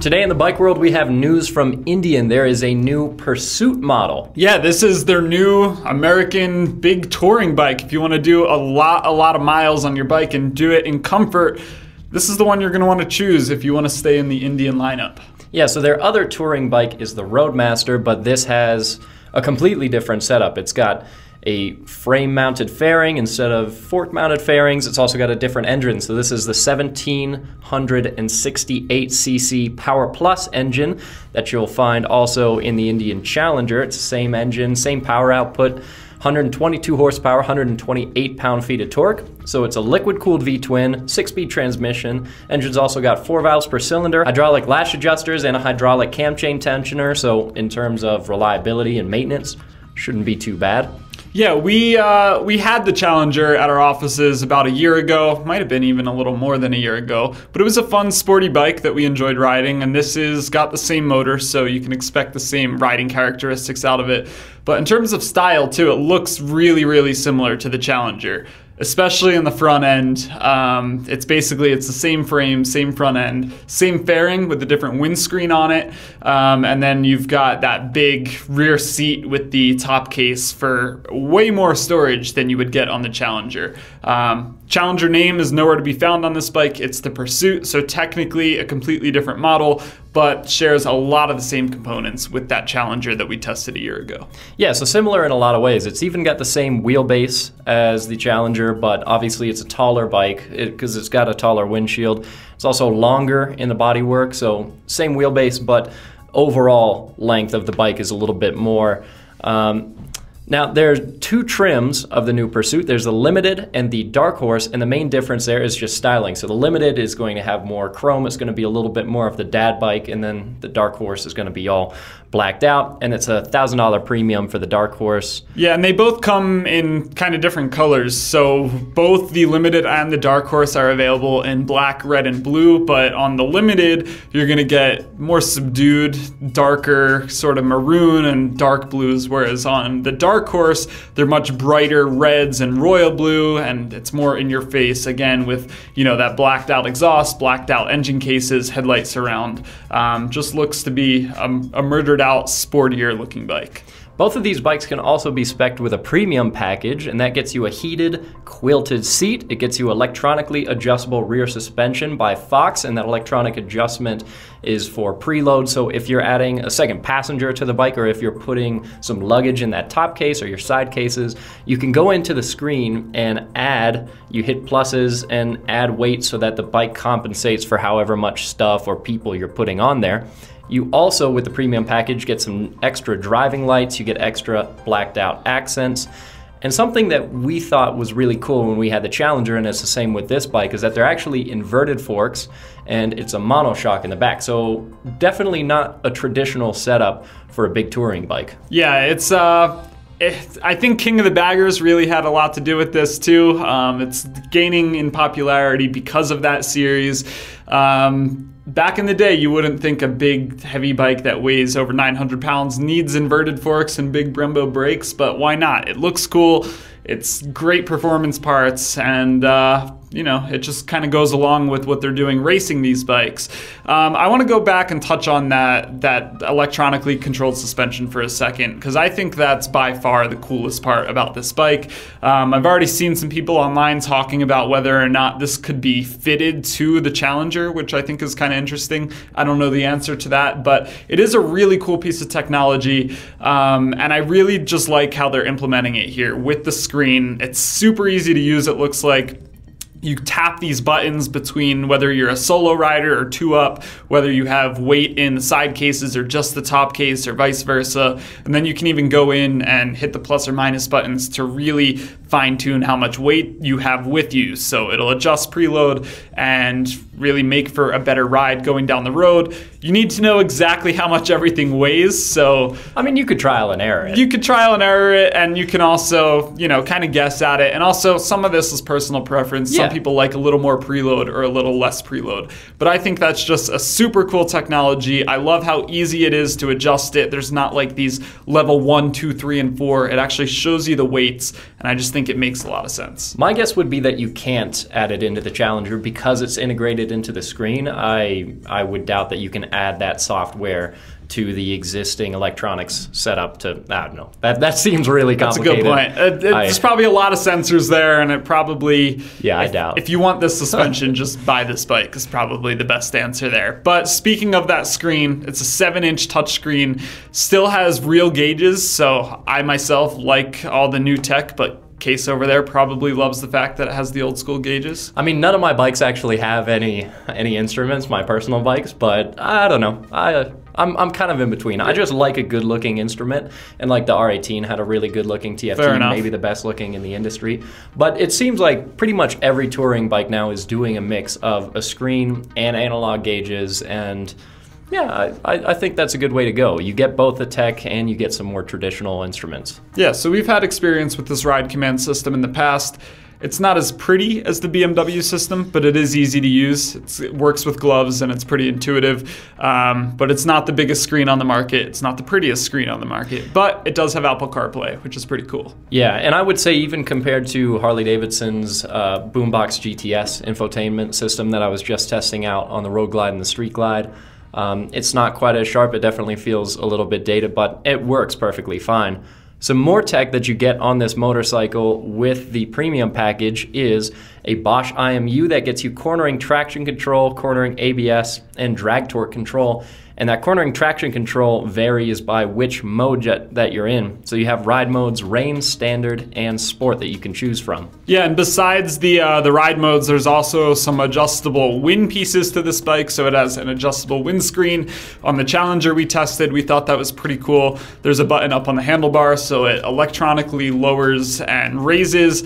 Today in the bike world, we have news from Indian. There is a new Pursuit model. Yeah, this is their new American big touring bike. If you want to do a lot of miles on your bike and do it in comfort, this is the one you're going to want to choose if you want to stay in the Indian lineup. Yeah, so their other touring bike is the Roadmaster, but this has a completely different setup. It's got a frame-mounted fairing instead of fork-mounted fairings. It's also got a different engine. So this is the 1768cc Power Plus engine that you'll find also in the Indian Challenger. It's the same engine, same power output, 122 horsepower, 128 pound-feet of torque. So it's a liquid-cooled V-twin, 6-speed transmission. Engine's also got 4 valves per cylinder, hydraulic lash adjusters, and a hydraulic cam chain tensioner. So in terms of reliability and maintenance, shouldn't be too bad. Yeah, we had the Challenger at our offices about a year ago. Might have been even a little more than a year ago. But it was a fun, sporty bike that we enjoyed riding, and this is got the same motor, so you can expect the same riding characteristics out of it. But in terms of style, too, it looks really similar to the Challenger, especially in the front end. It's the same frame, same front end, same fairing with a different windscreen on it. And then you've got that big rear seat with the top case for way more storage than you would get on the Challenger. Challenger name is nowhere to be found on this bike. It's the Pursuit, so technically a completely different model, but shares a lot of the same components with that Challenger that we tested a year ago. Yeah, so similar in a lot of ways. It's even got the same wheelbase as the Challenger, but obviously it's a taller bike because it's got a taller windshield. It's also longer in the bodywork, so same wheelbase, but overall length of the bike is a little bit more. Now, there's 2 trims of the new Pursuit. There's the Limited and the Dark Horse, and the main difference there is just styling. So the Limited is going to have more chrome. It's going to be a little bit more of the dad bike, and then the Dark Horse is going to be all blacked out, and it's a $1,000 premium for the Dark Horse. Yeah, and they both come in kind of different colors. So both the Limited and the Dark Horse are available in black, red, and blue, but on the Limited, you're going to get more subdued, darker sort of maroon and dark blues, whereas on the Dark Horse, they're much brighter reds and royal blue, and it's more in your face, again, with, you know, that blacked out exhaust, blacked out engine cases, headlight surround. Just looks to be a murdered out, sportier looking bike. Both of these bikes can also be spec'd with a premium package, and that gets you a heated, quilted seat. It gets you electronically adjustable rear suspension by Fox, and that electronic adjustment is for preload. So if you're adding a second passenger to the bike, or if you're putting some luggage in that top case or your side cases, you can go into the screen and you hit pluses and add weight so that the bike compensates for however much stuff or people you're putting on there. You also, with the premium package, get some extra driving lights, you get extra blacked out accents. And something that we thought was really cool when we had the Challenger, and it's the same with this bike, is that they're actually inverted forks, and it's a monoshock in the back. So definitely not a traditional setup for a big touring bike. Yeah, I think King of the Baggers really had a lot to do with this too. It's gaining in popularity because of that series. Back in the day, you wouldn't think a big, heavy bike that weighs over 900 pounds needs inverted forks and big Brembo brakes, but why not? It looks cool, it's great performance parts, and you know, it just kind of goes along with what they're doing racing these bikes. I want to go back and touch on that electronically controlled suspension for a second, because I think that's by far the coolest part about this bike. I've already seen some people online talking about whether or not this could be fitted to the Challenger, which I think is kind of interesting. I don't know the answer to that, but it is a really cool piece of technology, and I really just like how they're implementing it here with the screen. It's super easy to use, it looks like. You tap these buttons between whether you're a solo rider or 2-up, whether you have weight in the side cases or just the top case or vice versa. And then you can even go in and hit the plus or minus buttons to really fine-tune how much weight you have with you. So it'll adjust preload and really make for a better ride going down the road. You need to know exactly how much everything weighs. So I mean, you could trial and error it. You could trial and error it, and you can also, you know, kind of guess at it. And also, some of this is personal preference. Yeah, Some people like a little more preload or a little less preload. But I think that's just a super cool technology. I love how easy it is to adjust it. There's not like these level 1, 2, 3, and 4. It actually shows you the weights, and I just think it makes a lot of sense. My guess would be that you can't add it into the Challenger because it's integrated into the screen. I would doubt that you can add that software to the existing electronics setup to, I don't know. That seems really complicated. That's a good point. There's probably a lot of sensors there, and it probably... Yeah, I doubt. If you want this suspension, just buy this bike is probably the best answer there. But speaking of that screen, it's a 7-inch touchscreen, still has real gauges, so I myself like all the new tech, but Case over there probably loves the fact that it has the old school gauges. I mean, none of my bikes actually have any instruments, my personal bikes, but I don't know. I'm kind of in between. I just like a good looking instrument, and like the R18 had a really good looking TFT, maybe the best looking in the industry. But it seems like pretty much every touring bike now is doing a mix of a screen and analog gauges, and yeah, I think that's a good way to go. You get both the tech and you get some more traditional instruments. Yeah, so we've had experience with this ride command system in the past. It's not as pretty as the BMW system, but it is easy to use. It works with gloves and it's pretty intuitive, but it's not the biggest screen on the market. It's not the prettiest screen on the market, but it does have Apple CarPlay, which is pretty cool. Yeah, and I would say even compared to Harley-Davidson's Boombox GTS infotainment system that I was just testing out on the Road Glide and the Street Glide, it's not quite as sharp. It definitely feels a little bit dated, but it works perfectly fine. Some more tech that you get on this motorcycle with the premium package is a Bosch Imu that gets you cornering traction control, cornering ABS, and drag torque control. And that cornering traction control varies by which mode that you're in. So you have ride modes, rain, standard, and sport that you can choose from. Yeah, and besides the ride modes, there's also some adjustable wind pieces to this bike. So it has an adjustable windscreen. On the Challenger we tested, we thought that was pretty cool. There's a button up on the handlebar, so it electronically lowers and raises.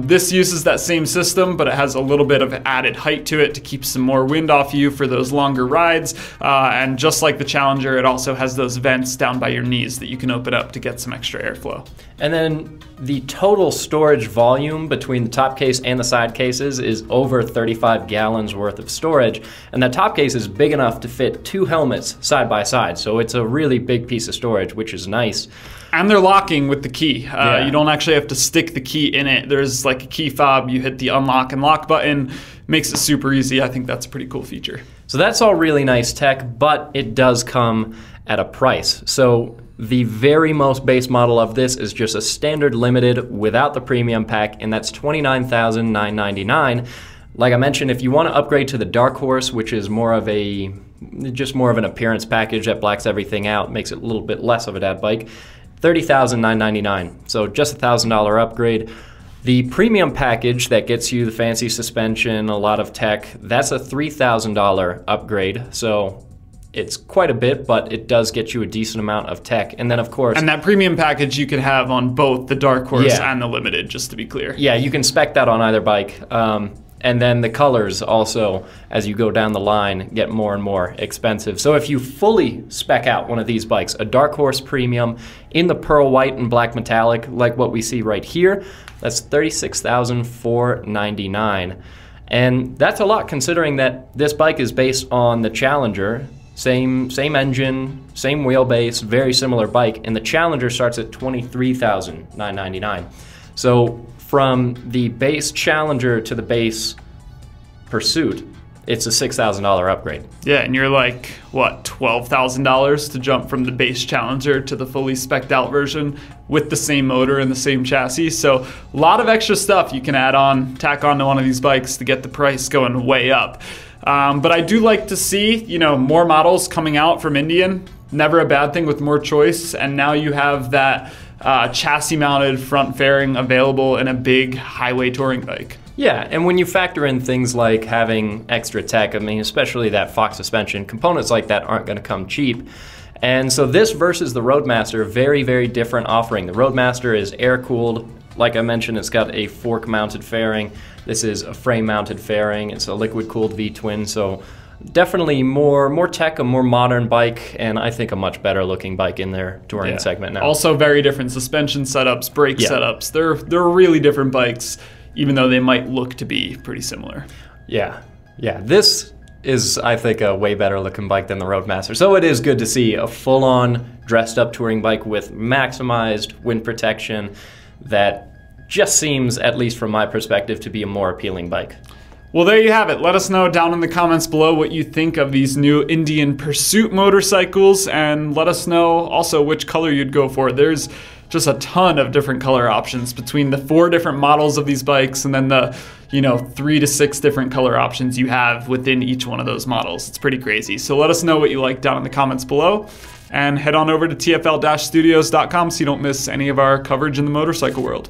This uses that same system, but it has a little bit of added height to it to keep some more wind off you for those longer rides. And just like the Challenger, it also has those vents down by your knees that you can open up to get some extra airflow. And then the total storage volume between the top case and the side cases is over 35 gallons worth of storage. And that top case is big enough to fit 2 helmets side by side. So it's a really big piece of storage, which is nice. And they're locking with the key. You don't actually have to stick the key in it. There's like a key fob. You hit the unlock and lock button. Makes it super easy. I think that's a pretty cool feature. So that's all really nice tech, but it does come at a price. So the very most base model of this is just a standard limited without the premium pack, and that's $29,999. Like I mentioned, if you want to upgrade to the Dark Horse, which is more of an appearance package that blacks everything out, makes it a little bit less of a dad bike, $30,999. So just $1,000 upgrade. The premium package that gets you the fancy suspension, a lot of tech, that's a $3,000 upgrade. So it's quite a bit, but it does get you a decent amount of tech. And then, of course... And that premium package you can have on both the Dark Horse and the Limited, just to be clear. Yeah, you can spec that on either bike. And then the colors also, as you go down the line, get more and more expensive. So if you fully spec out one of these bikes, a Dark Horse Premium in the pearl white and black metallic, like what we see right here, that's $36,499. And that's a lot considering that this bike is based on the Challenger, same engine, same wheelbase, very similar bike, and the Challenger starts at $23,999. So from the base Challenger to the base Pursuit, it's a $6,000 upgrade. Yeah, and you're like, what, $12,000 to jump from the base Challenger to the fully spec'd out version with the same motor and the same chassis. So a lot of extra stuff you can tack on to one of these bikes to get the price going way up. But I do like to see, more models coming out from Indian. Never a bad thing with more choice. And now you have that chassis-mounted front fairing available in a big highway touring bike. Yeah, and when you factor in things like having extra tech, I mean, especially that Fox suspension, components like that aren't going to come cheap. And so this versus the Roadmaster, very, very different offering. The Roadmaster is air-cooled. Like I mentioned, it's got a fork-mounted fairing. This is a frame-mounted fairing. It's a liquid-cooled V-twin, so definitely more tech, a more modern bike, and I think a much better looking bike in their touring segment now. Also very different suspension setups, brake setups. They're really different bikes. even though they might look to be pretty similar. Yeah, this is, I think, a way better looking bike than the Roadmaster. So it is good to see a full-on dressed up touring bike with maximized wind protection that just seems, at least from my perspective, to be a more appealing bike. Well, there you have it. Let us know down in the comments below what you think of these new Indian Pursuit motorcycles, and let us know also which color you'd go for. There's just a ton of different color options between the 4 different models of these bikes and then the 3 to 6 different color options you have within each one of those models. It's pretty crazy. So let us know what you like down in the comments below, and head on over to tfl-studios.com so you don't miss any of our coverage in the motorcycle world.